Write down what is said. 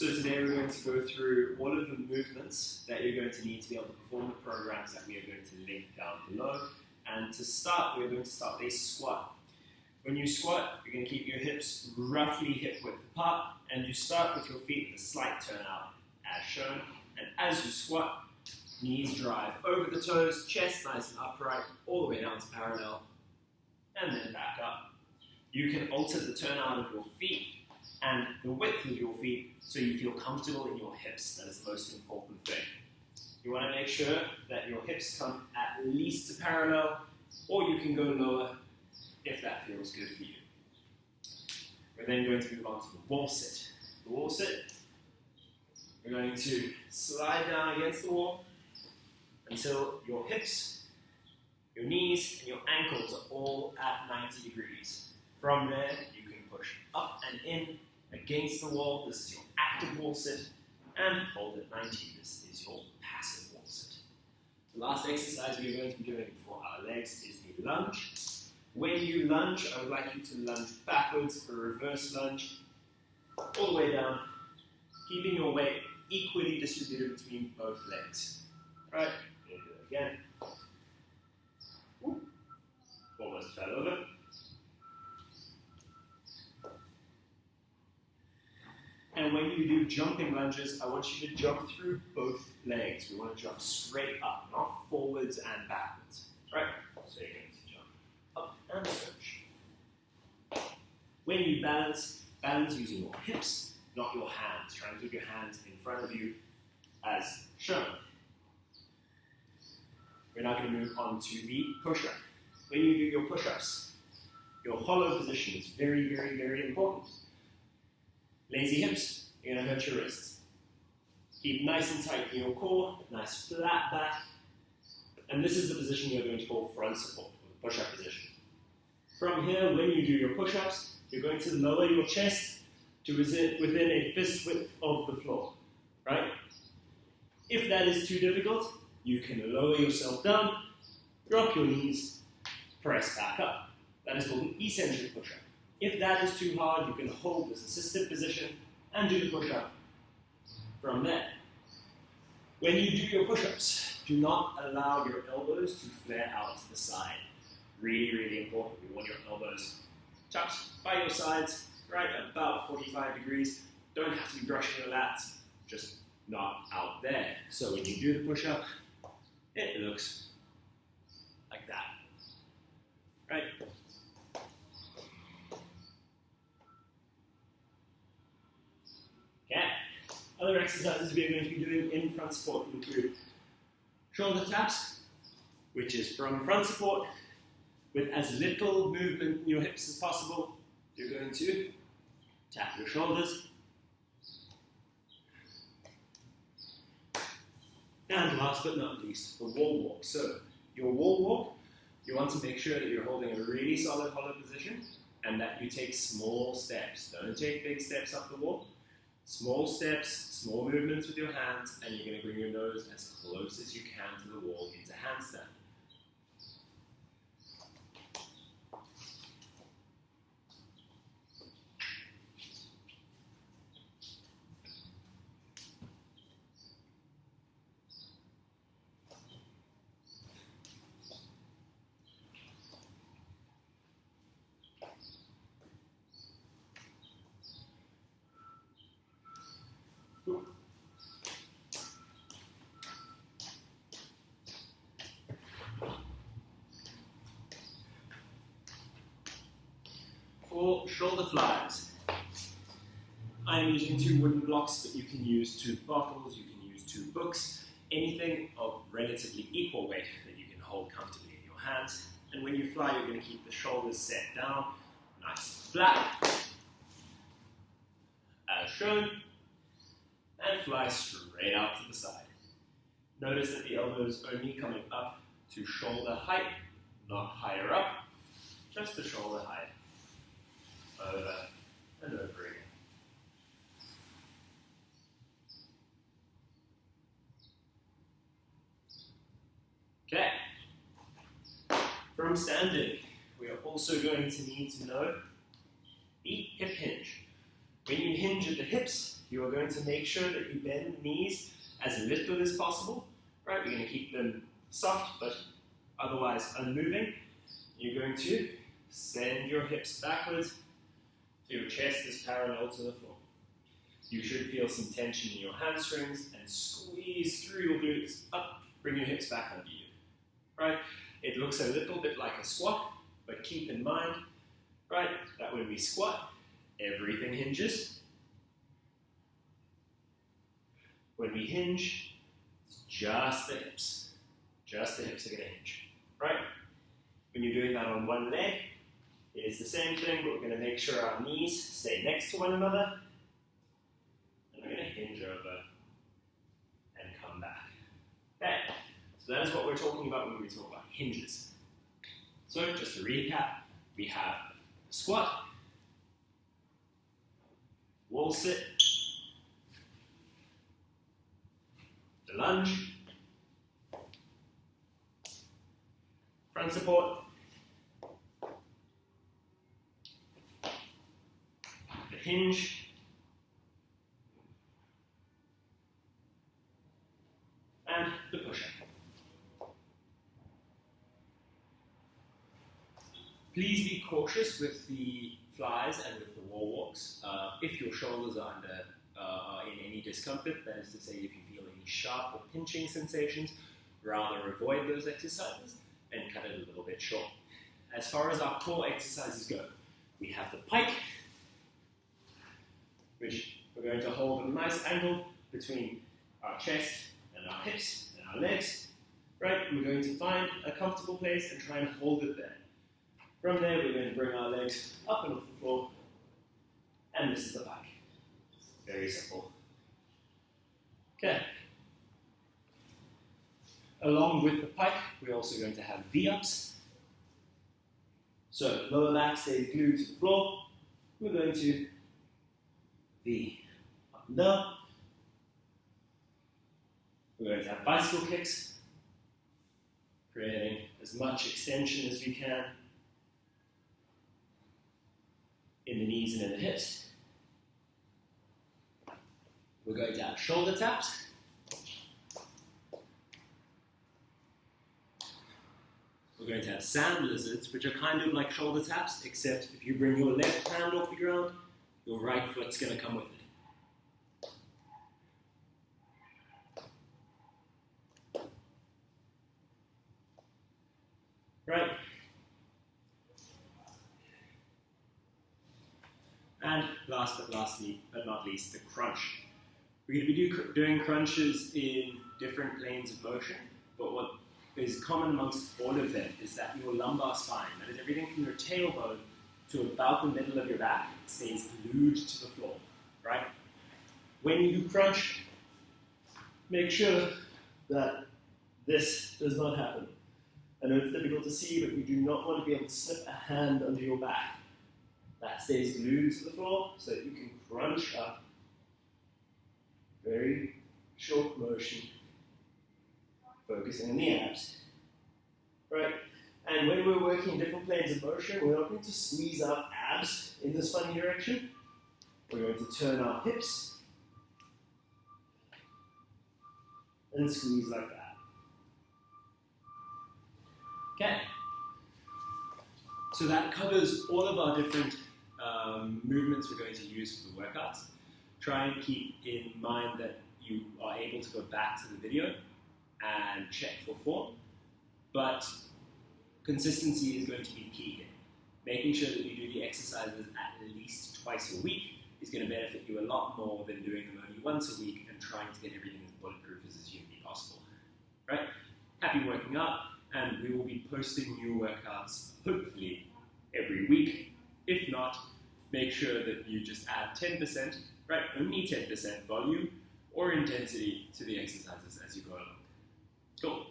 So today we're going to go through all of the movements that you're going to need to be able to perform the programs that we are going to link down below. And to start, we're going to start with a squat. When you squat, you're going to keep your hips roughly hip width apart, and you start with your feet with a slight turn out, as shown. And as you squat, knees drive over the toes, chest nice and upright, all the way down to parallel, and then back up. You can alter the turnout of your feet and the width of your feet so you feel comfortable in your hips. That is the most important thing. You want to make sure that your hips come at least to parallel, or you can go lower if that feels good for you. We're then going to move on to the wall sit. The wall sit, we're going to slide down against the wall until your hips, your knees, and your ankles are all at 90 degrees. From there, you can push up and in against the wall. This is your active wall sit, and hold at 90. This is your passive wall sit. The last exercise we're going to be doing for our legs is the lunge. When you lunge, I would like you to lunge backwards, a reverse lunge, all the way down, keeping your weight equally distributed between both legs. Right, we're going to do it again. Ooh. Almost fell over. And when you do jumping lunges, I want you to jump through both legs. We want to jump straight up, not forwards and backwards. Right? So you're going to jump up and switch. When you balance, balance using your hips, not your hands. Try and keep your hands in front of you as shown. We're now going to move on to the push-up. When you do your push-ups, your hollow position is very, very, very important. Lazy hips, you're going to hurt your wrists. Keep nice and tight in your core, nice flat back. And this is the position you're going to call front support, or push-up position. From here, when you do your push-ups, you're going to lower your chest to within a fist width of the floor, right? If that is too difficult, you can lower yourself down, drop your knees, press back up. That is called an eccentric push-up. If that is too hard, you can hold this assisted position and do the push-up from there. When you do your push-ups, do not allow your elbows to flare out to the side. Really, really important. We want your elbows tucked by your sides, right about 45 degrees. Don't have to be brushing your lats, just not out there. So when you do the push-up, it looks like that, right? Okay. Other exercises we are going to be doing in front support include shoulder taps, which is from front support with as little movement in your hips as possible. You're going to tap your shoulders. And last but not least, the wall walk. So your wall walk, you want to make sure that you're holding a really solid hollow position and that you take small steps. Don't take big steps up the wall. Small steps, small movements with your hands, and you're going to bring your nose as close as you can to the wall into handstand. For shoulder flies, I'm using 2 wooden blocks, but you can use 2 bottles, you can use 2 books, anything of relatively equal weight that you can hold comfortably in your hands. And when you fly, you're going to keep the shoulders set down, nice and flat, as shown, and fly straight out to the side. Notice that the elbow is only coming up to shoulder height, not higher up, just to shoulder height. Over and over again. Okay. From standing, we are also going to need to know the hip hinge. When you hinge at the hips, you are going to make sure that you bend the knees as little as possible, right? We're going to keep them soft, but otherwise unmoving. You're going to send your hips backwards so your chest is parallel to the floor. You should feel some tension in your hamstrings and squeeze through your glutes up, bring your hips back under you, right? It looks a little bit like a squat, but keep in mind, right, that when we squat, everything hinges. When we hinge, it's just the hips. Just the hips are going to hinge, right? When you're doing that on one leg, it's the same thing, but we're going to make sure our knees stay next to one another. And we're going to hinge over and come back. Okay, so that is what we're talking about when we talk about hinges. So just to recap, we have the squat, wall sit, the lunge, front support, the hinge, and the push-up. Please be cautious with the flies and with the wall walks. If your shoulders are in any discomfort, that is to say if you feel any sharp or pinching sensations, rather avoid those exercises and cut it a little bit short. As far as our core exercises go, we have the pike, which we're going to hold a nice angle between our chest and our hips and our legs, right? We're going to find a comfortable place and try and hold it there. From there, we're going to bring our legs up and off the floor, and this is the pike. Very simple. Okay. Along with the pike, we're also going to have V-ups. So lower back stays glued to the floor. We're going to V up and down. We're going to have bicycle kicks, creating as much extension as we can in the knees and in the hips. We're going to have shoulder taps. We're going to have sand lizards, which are kind of like shoulder taps, except if you bring your left hand off the ground, your right foot's going to come with it. Right? And last but not least, the crunch. We're going to be doing crunches in different planes of motion, but what is common amongst all of them is that your lumbar spine, that is everything from your tailbone to about the middle of your back, stays glued to the floor, right? When you crunch, make sure that this does not happen. I know it's difficult to see, but you do not want to be able to slip a hand under your back. That stays glued to the floor so that you can crunch up. Very short motion, focusing on the abs. Right? And when we're working different planes of motion, we're not going to squeeze our abs in this funny direction. We're going to turn our hips and squeeze like that. Okay. So that covers all of our different movements we're going to use for the workouts. Try and keep in mind that you are able to go back to the video and check for form, but consistency is going to be key here. Making sure that you do the exercises at least twice a week is going to benefit you a lot more than doing them only once a week and trying to get everything as bulletproof as humanly possible. Right? Happy working out, and we will be posting new workouts hopefully every week. If not, make sure that you just add 10%, right? Only 10% volume or intensity to the exercises as you go along. Cool.